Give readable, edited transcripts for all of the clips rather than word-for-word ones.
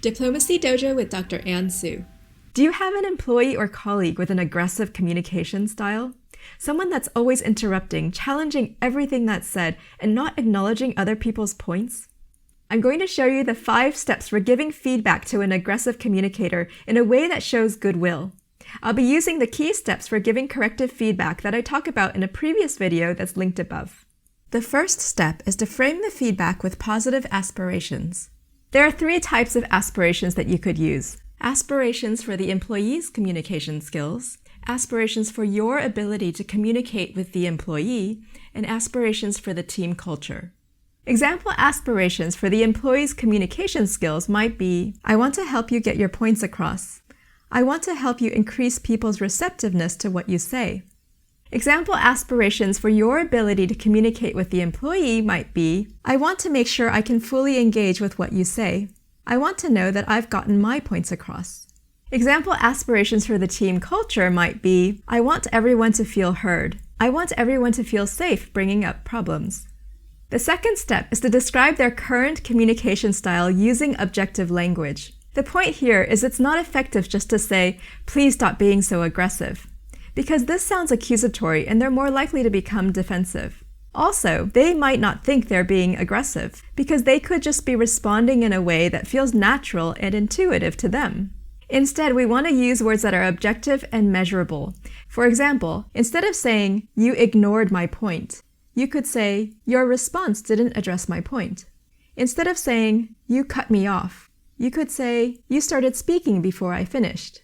Diplomacy Dojo with Dr. Ann Su. Do you have an employee or colleague with an aggressive communication style? Someone that's always interrupting, challenging everything that's said, and not acknowledging other people's points? I'm going to show you the 5 steps for giving feedback to an aggressive communicator in a way that shows goodwill. I'll be using the key steps for giving corrective feedback that I talk about in a previous video that's linked above. The first step is to frame the feedback with positive aspirations. There are 3 types of aspirations that you could use. Aspirations for the employee's communication skills, aspirations for your ability to communicate with the employee, and aspirations for the team culture. Example aspirations for the employee's communication skills might be, I want to help you get your points across. I want to help you increase people's receptiveness to what you say. Example aspirations for your ability to communicate with the employee might be, I want to make sure I can fully engage with what you say. I want to know that I've gotten my points across. Example aspirations for the team culture might be, I want everyone to feel heard. I want everyone to feel safe bringing up problems. The second step is to describe their current communication style using objective language. The point here is it's not effective just to say, please stop being so aggressive, because this sounds accusatory and they're more likely to become defensive. Also, they might not think they're being aggressive because they could just be responding in a way that feels natural and intuitive to them. Instead, we want to use words that are objective and measurable. For example, instead of saying, you ignored my point, you could say, your response didn't address my point. Instead of saying, you cut me off, you could say, you started speaking before I finished.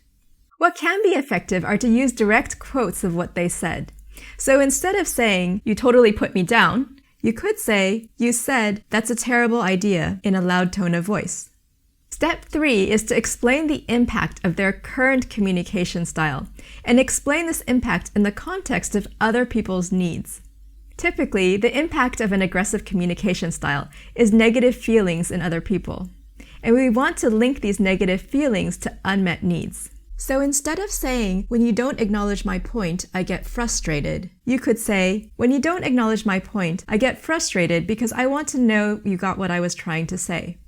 What can be effective are to use direct quotes of what they said. So instead of saying, you totally put me down, you could say, you said, that's a terrible idea, in a loud tone of voice. Step 3 is to explain the impact of their current communication style, and explain this impact in the context of other people's needs. Typically, the impact of an aggressive communication style is negative feelings in other people, and we want to link these negative feelings to unmet needs. So instead of saying, when you don't acknowledge my point, I get frustrated, you could say, when you don't acknowledge my point, I get frustrated because I want to know you got what I was trying to say.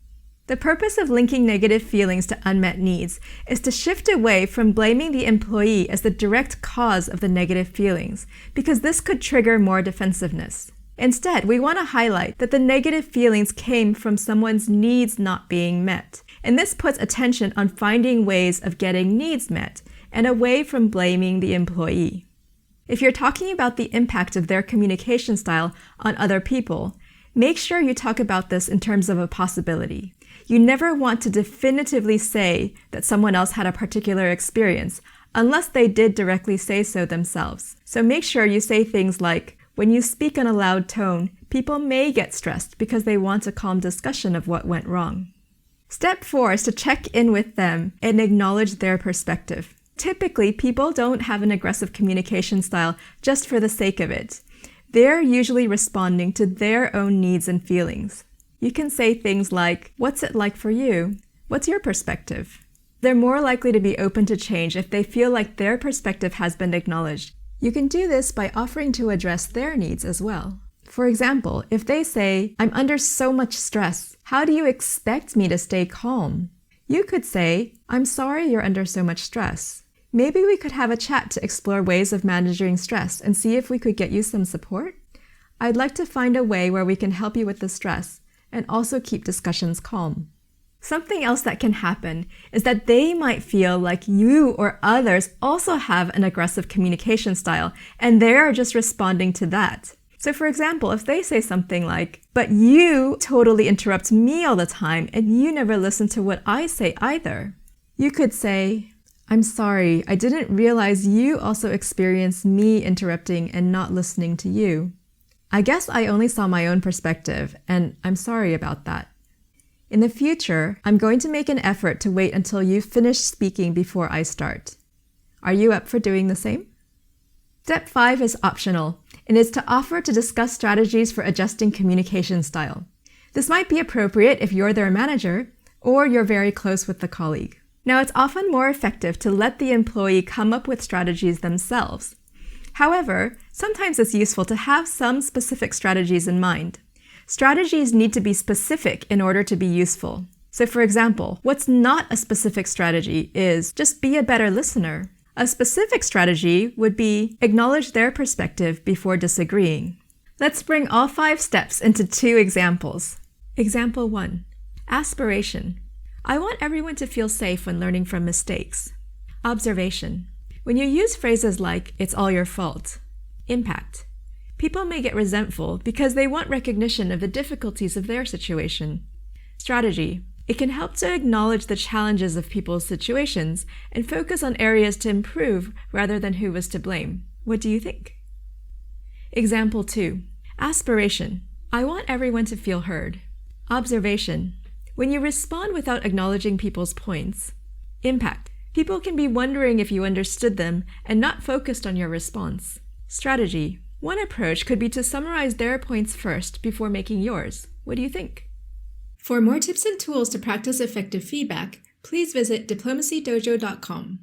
The purpose of linking negative feelings to unmet needs is to shift away from blaming the employee as the direct cause of the negative feelings, because this could trigger more defensiveness. Instead, we want to highlight that the negative feelings came from someone's needs not being met, and this puts attention on finding ways of getting needs met and away from blaming the employee. If you're talking about the impact of their communication style on other people, make sure you talk about this in terms of a possibility. You never want to definitively say that someone else had a particular experience unless they did directly say so themselves. So make sure you say things like, when you speak in a loud tone, people may get stressed because they want a calm discussion of what went wrong. Step 4 is to check in with them and acknowledge their perspective. Typically, people don't have an aggressive communication style just for the sake of it. They're usually responding to their own needs and feelings. You can say things like, what's it like for you? What's your perspective? They're more likely to be open to change if they feel like their perspective has been acknowledged. You can do this by offering to address their needs as well. For example, if they say, I'm under so much stress, how do you expect me to stay calm? You could say, I'm sorry you're under so much stress. Maybe we could have a chat to explore ways of managing stress and see if we could get you some support. I'd like to find a way where we can help you with the stress and also keep discussions calm. Something else that can happen is that they might feel like you or others also have an aggressive communication style, and they're just responding to that. So for example, if they say something like, but you totally interrupt me all the time and you never listen to what I say either, you could say, I'm sorry, I didn't realize you also experience me interrupting and not listening to you. I guess I only saw my own perspective, and I'm sorry about that. In the future, I'm going to make an effort to wait until you've finished speaking before I start. Are you up for doing the same? Step 5 is optional, and is to offer to discuss strategies for adjusting communication style. This might be appropriate if you're their manager, or you're very close with the colleague. Now, it's often more effective to let the employee come up with strategies themselves. However, sometimes it's useful to have some specific strategies in mind. Strategies need to be specific in order to be useful. So for example, what's not a specific strategy is just be a better listener. A specific strategy would be acknowledge their perspective before disagreeing. Let's bring all 5 steps into 2 examples. Example 1. Aspiration. I want everyone to feel safe when learning from mistakes. Observation. When you use phrases like, it's all your fault. Impact. People may get resentful because they want recognition of the difficulties of their situation. Strategy. It can help to acknowledge the challenges of people's situations and focus on areas to improve rather than who was to blame. What do you think? Example 2. Aspiration. I want everyone to feel heard. Observation. When you respond without acknowledging people's points. Impact. People can be wondering if you understood them and not focused on your response. Strategy. One approach could be to summarize their points first before making yours. What do you think? For more tips and tools to practice effective feedback, please visit diplomacydojo.com.